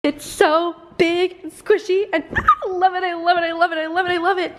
It's so big and squishy and I love it, I love it, I love it, I love it, I love it.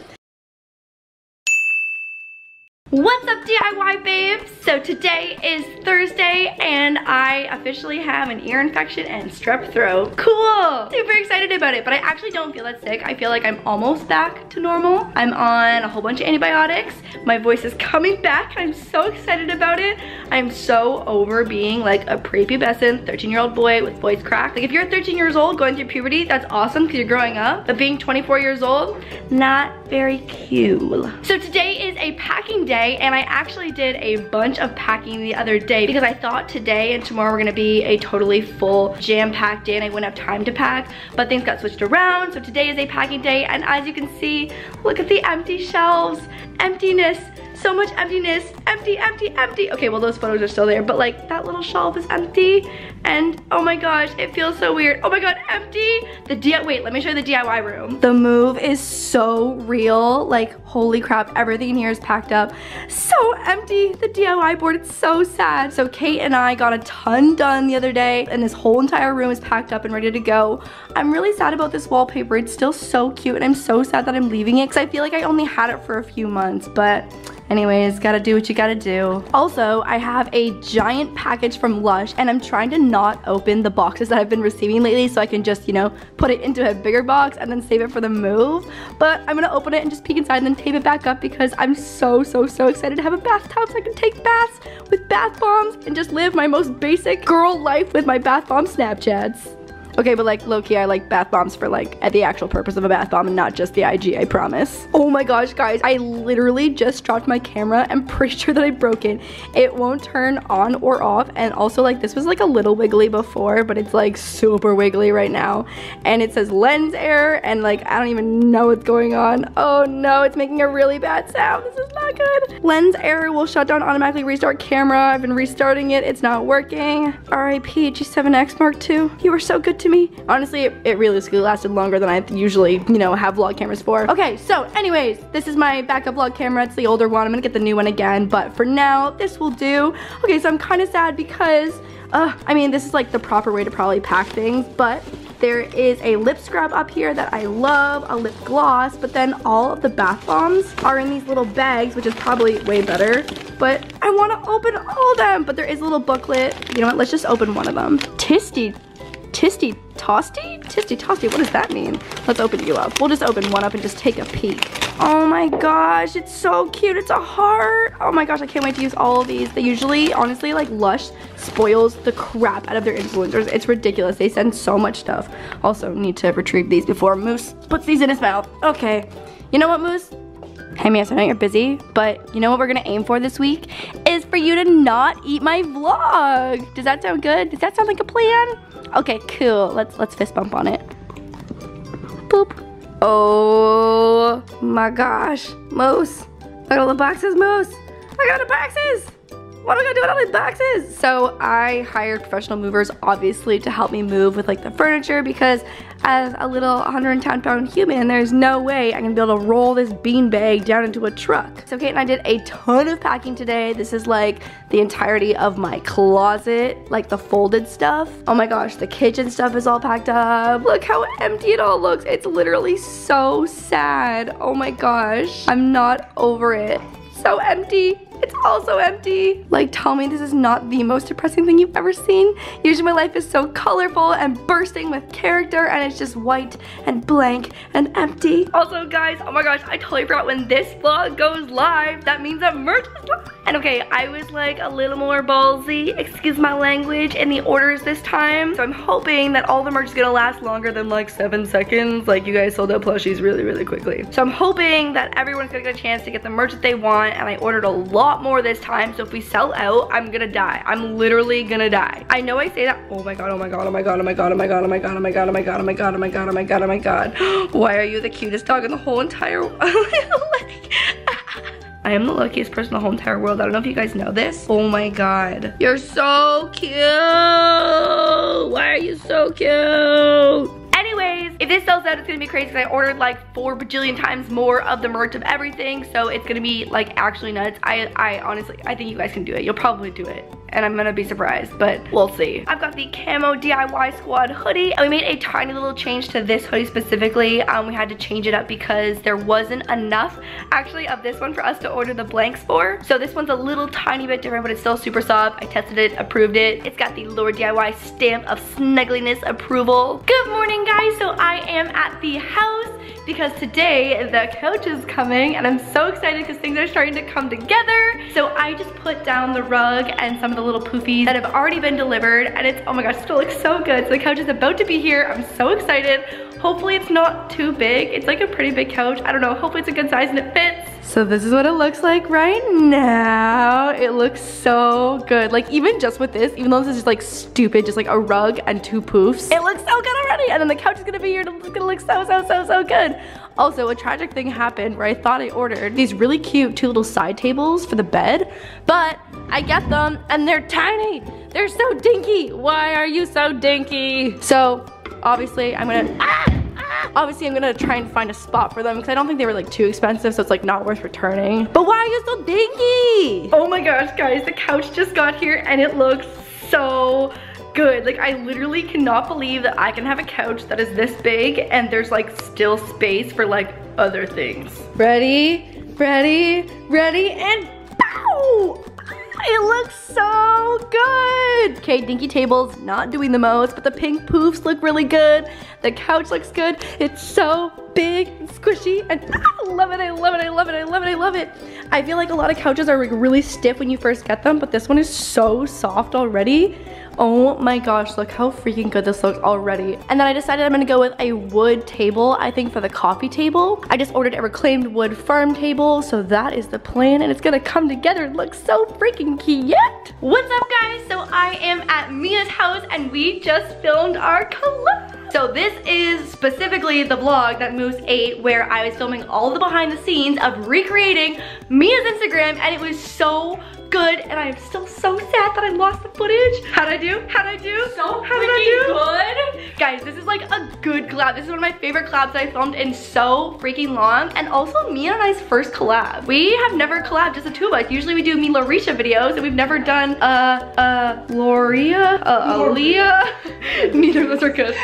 What's up, DIY babes? So today is Thursday and I officially have an ear infection and strep throat. Cool! Super excited about it, but I actually don't feel that sick. I feel like I'm almost back to normal. I'm on a whole bunch of antibiotics. My voice is coming back. I'm so excited about it. I'm so over being like a prepubescent 13-year-old boy with voice crack. Like if you're 13 years old going through puberty, that's awesome because you're growing up. But being 24 years old, not very cool. So today is a packing day. And I actually did a bunch of packing the other day because I thought today and tomorrow were gonna be a totally full jam-packed day and I wouldn't have time to pack, but things got switched around. So today is a packing day and as you can see, look at the empty shelves, emptiness. So much emptiness, empty, empty, empty. Okay, well those photos are still there, but like that little shelf is empty and oh my gosh, it feels so weird. Oh my god, empty. Wait, let me show you the DIY room. The move is so real, like holy crap, everything in here is packed up. So empty, the DIY board, it's so sad. So Kate and I got a ton done the other day and this whole entire room is packed up and ready to go. I'm really sad about this wallpaper, it's still so cute and I'm so sad that I'm leaving it because I feel like I only had it for a few months, but anyways, gotta do what you gotta do. Also, I have a giant package from Lush and I'm trying to not open the boxes that I've been receiving lately so I can just, you know, put it into a bigger box and then save it for the move. But I'm gonna open it and just peek inside and then tape it back up because I'm so excited to have a bathtub so I can take baths with bath bombs and just live my most basic girl life with my bath bomb Snapchats. Okay, but like low-key, I like bath bombs for like the actual purpose of a bath bomb and not just the IG, I promise. Oh my gosh, guys, I literally just dropped my camera. I'm pretty sure that I broke it. It won't turn on or off, and also like this was like a little wiggly before, but it's like super wiggly right now. And it says lens error, and like I don't even know what's going on. Oh no, it's making a really bad sound. This is not good. Lens error will shut down, automatically restart camera. I've been restarting it, it's not working. RIP G7X Mark II. You were so good to me. Honestly, it realistically lasted longer than I usually, you know, have vlog cameras for. Okay, so anyways, this is my backup vlog camera. It's the older one. I'm gonna get the new one again, but for now, this will do. Okay, so I'm kind of sad because, I mean, this is like the proper way to probably pack things, but there is a lip scrub up here that I love, a lip gloss, but then all of the bath bombs are in these little bags, which is probably way better, but I want to open all of them, but there is a little booklet. You know what, let's just open one of them. Tisty Tosty, what does that mean? Let's open you up. We'll just open one up and just take a peek. Oh my gosh, it's so cute. It's a heart. Oh my gosh, I can't wait to use all of these. They usually, honestly, like Lush spoils the crap out of their influencers. It's ridiculous. They send so much stuff. Also, need to retrieve these before Moose puts these in his mouth. Okay, you know what, Moose? Hey Miss, I know you're busy, but you know what we're gonna aim for this week? Is for you to not eat my vlog. Does that sound good? Does that sound like a plan? Okay, cool. Let's fist bump on it. Boop. Oh my gosh. Moose. Look at all the boxes, Moose. Look at all the boxes. What am I gonna do with all these boxes? So I hired professional movers, obviously, to help me move with like the furniture because as a little 110-pound human, there's no way I'm gonna be able to roll this beanbag down into a truck. So Kate and I did a ton of packing today. This is like the entirety of my closet, like the folded stuff. Oh my gosh, the kitchen stuff is all packed up. Look how empty it all looks. It's literally so sad. Oh my gosh, I'm not over it. So empty. It's also empty. Like, tell me this is not the most depressing thing you've ever seen. Usually my life is so colorful and bursting with character and it's just white and blank and empty. Also guys, oh my gosh, I totally forgot when this vlog goes live, that means that merch is live. And okay, I was like a little more ballsy, excuse my language, in the orders this time. So I'm hoping that all the merch is gonna last longer than like 7 seconds. Like you guys sold out plushies really quickly. So I'm hoping that everyone's gonna get a chance to get the merch that they want, and I ordered a lot more this time, so if we sell out, I'm gonna die. I'm literally gonna die. I know I say that, oh my god, oh my god, oh my god, oh my god, oh my god, oh my god, oh my god, oh my god, oh my god, oh my god, oh my god, oh my god. Why are you the cutest dog in the whole entire world? I am the luckiest person in the whole entire world. I don't know if you guys know this. Oh my god. You're so cute. Why are you so cute? Anyways, if this sells out, it's gonna be crazy because I ordered like 4 bajillion times more of the merch of everything, so it's gonna be like actually nuts. I honestly, I think you guys can do it. You'll probably do it. and I'm gonna be surprised, but we'll see. I've got the camo DIY squad hoodie, and we made a tiny little change to this hoodie specifically. We had to change it up because there wasn't enough actually of this one for us to order the blanks for. So this one's a little tiny bit different, but it's still super soft. I tested it, approved it. It's got the laurDIY stamp of snuggliness approval. Good morning, guys. So I am at the house because today the couch is coming, and I'm so excited because things are starting to come together. So I just put down the rug and some of the little poofies that have already been delivered, and it's, oh my gosh, it still looks so good. So the couch is about to be here. I'm so excited. Hopefully it's not too big. It's like a pretty big couch. I don't know, hopefully it's a good size and it fits. So this is what it looks like right now. It looks so good. Like even just with this, even though this is just like stupid, just like a rug and 2 poofs, it looks so good already. And then the couch is gonna be here and it's gonna look so good. Also, a tragic thing happened where I thought I ordered these really cute 2 little side tables for the bed, but I get them and they're tiny. They're so dinky. Why are you so dinky? So obviously I'm gonna, I'm gonna try and find a spot for them because I don't think they were like too expensive, so it's like not worth returning. But why are you so dinky? Oh my gosh, guys, the couch just got here and it looks so good. Like I literally cannot believe that I can have a couch that is this big and there's like still space for like other things. Ready, ready, ready, and pow! It looks so good. Okay, dinky table's not doing the most, but the pink poofs look really good. The couch looks good. It's so big and squishy, and I love it, I love it, I love it, I love it, I love it. I feel like a lot of couches are like really stiff when you first get them, but this one is so soft already. Oh my gosh, look how freaking good this looks already. And then I decided I'm gonna go with a wood table, I think, for the coffee table. I just ordered a reclaimed wood farm table, so that is the plan, and it's gonna come together and look so freaking cute. What's up, guys? So I am at Mia's house and we just filmed our collab. So this is specifically the vlog that Moose ate, where I was filming all the behind the scenes of recreating Mia's Instagram, and it was so good, and I'm still so sad that I lost the footage. How'd I do? How'd I do? So How did I do? Good. Guys, this is like a good collab. This is one of my favorite collabs that I filmed in so freaking long, and also Mia and I's first collab. We have never collabed, just the 2 of us. Usually we do me Laurisha videos, and we've never done Loria, Aaliyah. Neither of those are good.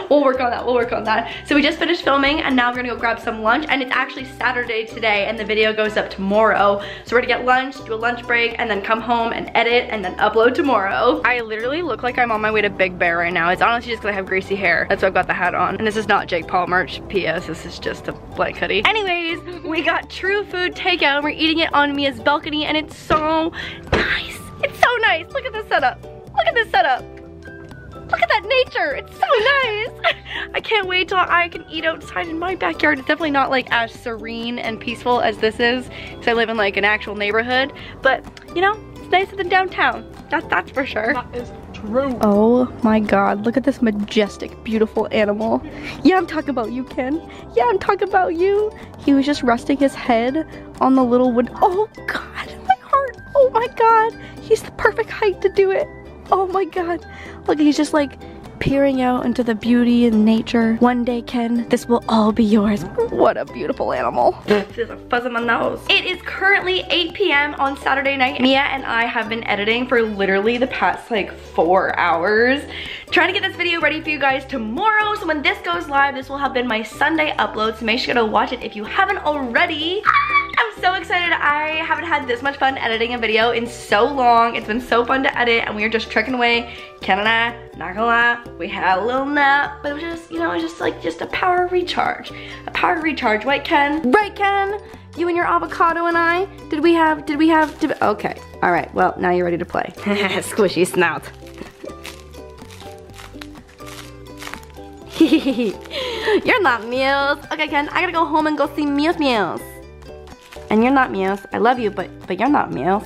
We'll work on that, we'll work on that. So we just finished filming, and now we're gonna go grab some lunch, and it's actually Saturday today, and the video goes up tomorrow. So we're gonna get lunch, do a lunch break, and then come home and edit and then upload tomorrow. I literally look like I'm on my way to Big Bear right now. It's honestly just because I have greasy hair. That's why I've got the hat on. And this is not Jake Paul merch. P.S. This is just a blank hoodie. Anyways, we got True Food takeout and we're eating it on Mia's balcony, and it's so nice. It's so nice. Look at this setup. Look at this setup. Look at that nature, it's so nice. I can't wait till I can eat outside in my backyard. It's definitely not like as serene and peaceful as this is, because I live in like an actual neighborhood, but you know, it's nicer than downtown. That's for sure. That is true. Oh my God, look at this majestic, beautiful animal. Yeah, I'm talking about you, Ken. Yeah, I'm talking about you. He was just resting his head on the little wood. Oh God, my heart. Oh my God, he's the perfect height to do it. Oh my God, look, he's just like peering out into the beauty and nature. One day, Ken, this will all be yours. What a beautiful animal. There's a fuzz on my nose. It is currently 8 p.m. on Saturday night. Mia and I have been editing for literally the past like 4 hours, trying to get this video ready for you guys tomorrow. So when this goes live, this will have been my Sunday upload, so make sure to watch it if you haven't already. I'm so excited. I haven't had this much fun editing a video in so long. It's been so fun to edit, and we were just trekking away. Ken and I, not gonna lie, we had a little nap, but it was just, you know, it was just like a power recharge. A power recharge, right, Ken? Right, Ken? You and your avocado and I? Okay, all right, well, now you're ready to play. Squishy snout. You're not Muse. Okay, Ken, I gotta go home and go see Muse. And you're not Muse. I love you, but you're not Muse.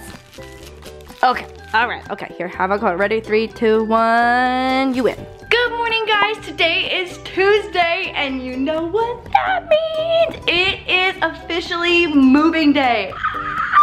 Okay, all right, okay, here, have a call. Ready, 3, 2, 1, you win. Good morning, guys. Today is Tuesday, and you know what that means. It is officially moving day.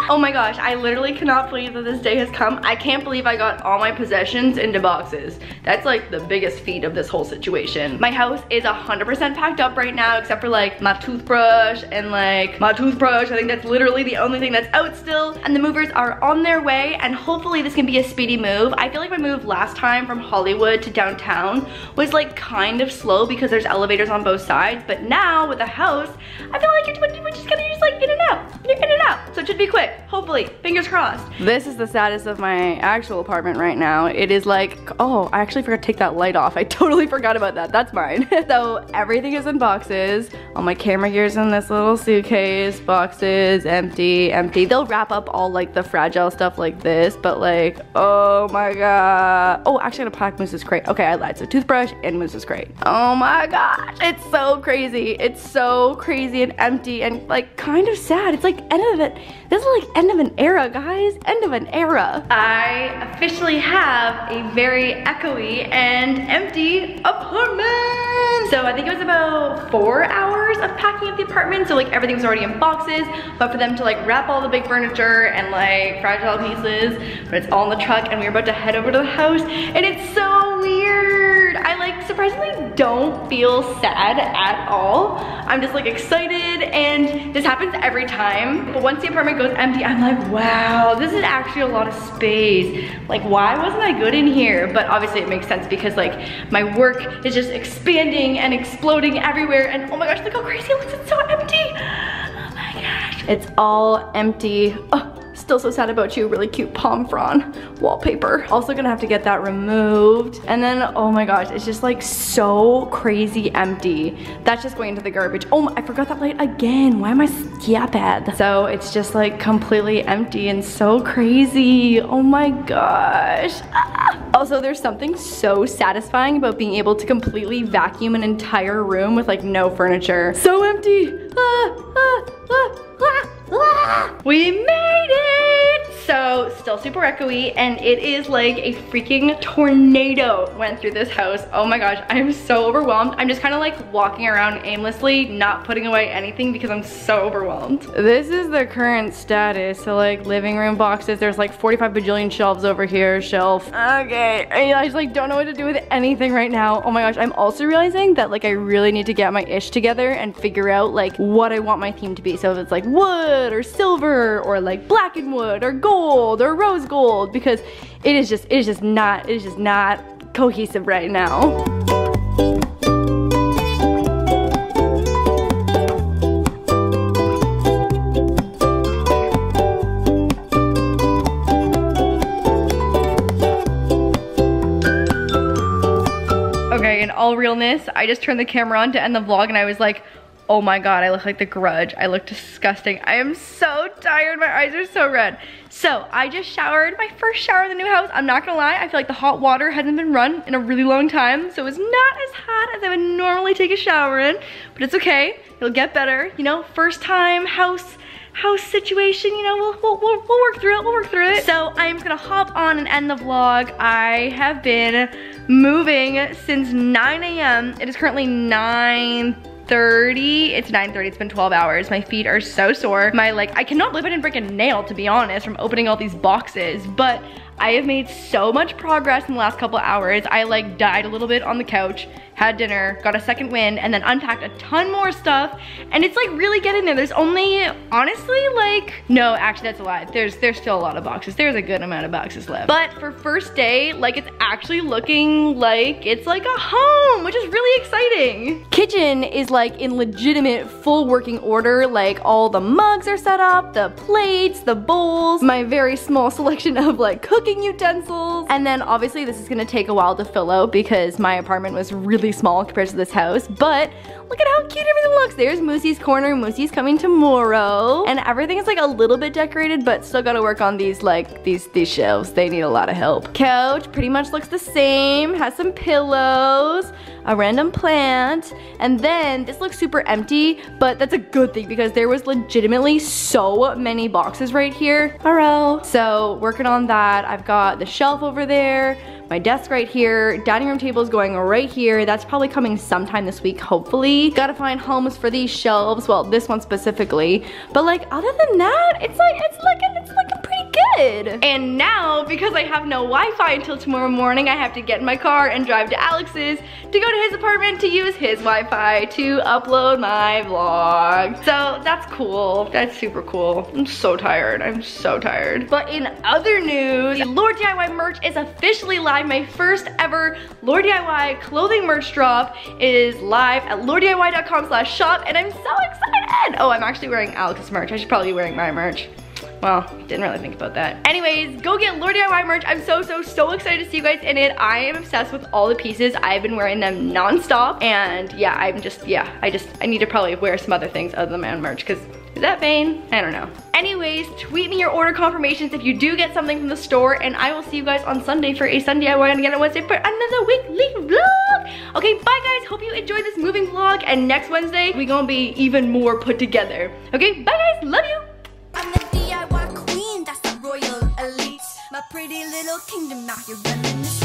Oh my gosh, I literally cannot believe that this day has come. I can't believe I got all my possessions into boxes. That's like the biggest feat of this whole situation. My house is 100% packed up right now, except for like my toothbrush and like my toothbrush. I think that's literally the only thing that's out still. And the movers are on their way, and hopefully this can be a speedy move. I feel like my move last time from Hollywood to downtown was like kind of slow because there's elevators on both sides, but now with the house, I feel like we're just gonna use like in and out. So it should be quick, hopefully, fingers crossed. This is the status of my actual apartment right now. It is like, oh, I actually forgot to take that light off. I totally forgot about that, that's mine. So everything is in boxes. All my camera gear's in this little suitcase, boxes, empty. They'll wrap up all like the fragile stuff like this, but like, oh my god. Oh, actually I'm gonna pack Moose's crate. Okay, I lied, so toothbrush and Moose's crate. Oh my gosh, it's so crazy. It's so crazy and empty and like kind of sad. It's like end of it. This is like end of an era, guys. End of an era. I officially have a very echoey and empty apartment. So I think it was about 4 hours of packing up the apartment. So like everything was already in boxes, but for them to like wrap all the big furniture and like fragile pieces, but it's all in the truck and we're about to head over to the house and it's so weird. I like surprisingly don't feel sad at all. I'm just like excited, and this happens every time. But once the apartment goes empty, I'm like, wow, this is actually a lot of space. Like, why wasn't I good in here? But obviously it makes sense because like my work is just expanding and exploding everywhere. And oh my gosh, look how crazy it looks, it's so empty. Oh my gosh. It's all empty. Oh. Still so sad about you, really cute palm frond wallpaper. Also gonna have to get that removed. And then, oh my gosh, it's just like so crazy empty. That's just going into the garbage. Oh, I forgot that light again. Why am I stupid? So it's just like completely empty and so crazy. Oh my gosh. Ah. Also, there's something so satisfying about being able to completely vacuum an entire room with like no furniture. So empty. We made it! So, still super echoey, and it is like a freaking tornado went through this house. Oh my gosh, I am so overwhelmed. I'm just kind of like walking around aimlessly, not putting away anything because I'm so overwhelmed. This is the current status. So like living room boxes, there's like 45 bajillion shelves over here, shelf. Okay, I just like don't know what to do with anything right now. Oh my gosh, I'm also realizing that like I really need to get my ish together and figure out like what I want my theme to be. So if it's like wood or silver or like black and wood or gold or rose gold, because it is just not cohesive right now. Okay, in all realness, I just turned the camera on to end the vlog and I was like, oh my god, I look like the Grudge. I look disgusting. I am so tired. My eyes are so red. So I just showered, my first shower in the new house. I'm not gonna lie, I feel like the hot water hasn't been run in a really long time, so it's not as hot as I would normally take a shower in, but it's okay. It'll get better. You know, first time house situation, you know, we'll work through it, we'll work through it. So I'm just gonna hop on and end the vlog. I have been moving since 9 a.m. It is currently 9:30. It's 9:30, it's been 12 hours. My feet are so sore. I cannot believe I didn't break a nail, to be honest, from opening all these boxes, but I have made so much progress in the last couple of hours. I like died a little bit on the couch, had dinner, got a second wind, and then unpacked a ton more stuff, and it's like really getting there. There's only, honestly, like, no, actually that's a lie. There's still a lot of boxes. There's a good amount of boxes left. But for first day, like it's actually looking like it's like a home, which is really exciting. Kitchen is like in legitimate full working order. Like all the mugs are set up, the plates, the bowls, my very small selection of like cooking utensils. And then obviously this is gonna take a while to fill out because my apartment was really small compared to this house, but look at how cute everything looks. There's Moosey's corner. Moosey's coming tomorrow. And everything is like a little bit decorated, but still gotta work on these like these shelves. They need a lot of help. Couch pretty much looks the same, has some pillows, a random plant, and then this looks super empty, but that's a good thing because there was legitimately so many boxes right here. Hello. So working on that. I've got the shelf over there, my desk right here, dining room table is going right here. That's probably coming sometime this week, hopefully. Gotta find homes for these shelves, well, this one specifically. But like, other than that, it's like, it's looking good. And now, because I have no Wi-Fi until tomorrow morning, I have to get in my car and drive to Alex's to go to his apartment to use his Wi-Fi to upload my vlog. So that's cool. That's super cool. I'm so tired. I'm so tired. But in other news, the laurDIY merch is officially live. My first ever laurDIY clothing merch drop is live at laurDIY.com/shop, and I'm so excited. Oh, I'm actually wearing Alex's merch. I should probably be wearing my merch. Well, didn't really think about that. Anyways, go get laurDIY merch. I'm so excited to see you guys in it. I am obsessed with all the pieces. I've been wearing them non-stop, and yeah, I need to probably wear some other things other than my own merch, because is that vain? I don't know. Anyways, tweet me your order confirmations if you do get something from the store, and I will see you guys on Sunday for a Sunday DIY and again on Wednesday for another weekly vlog. Okay, bye guys. Hope you enjoyed this moving vlog, and next Wednesday we gonna be even more put together. Okay, bye guys. Love you. I'm the DIY queen, that's the royal elite. My pretty little kingdom, now you're running the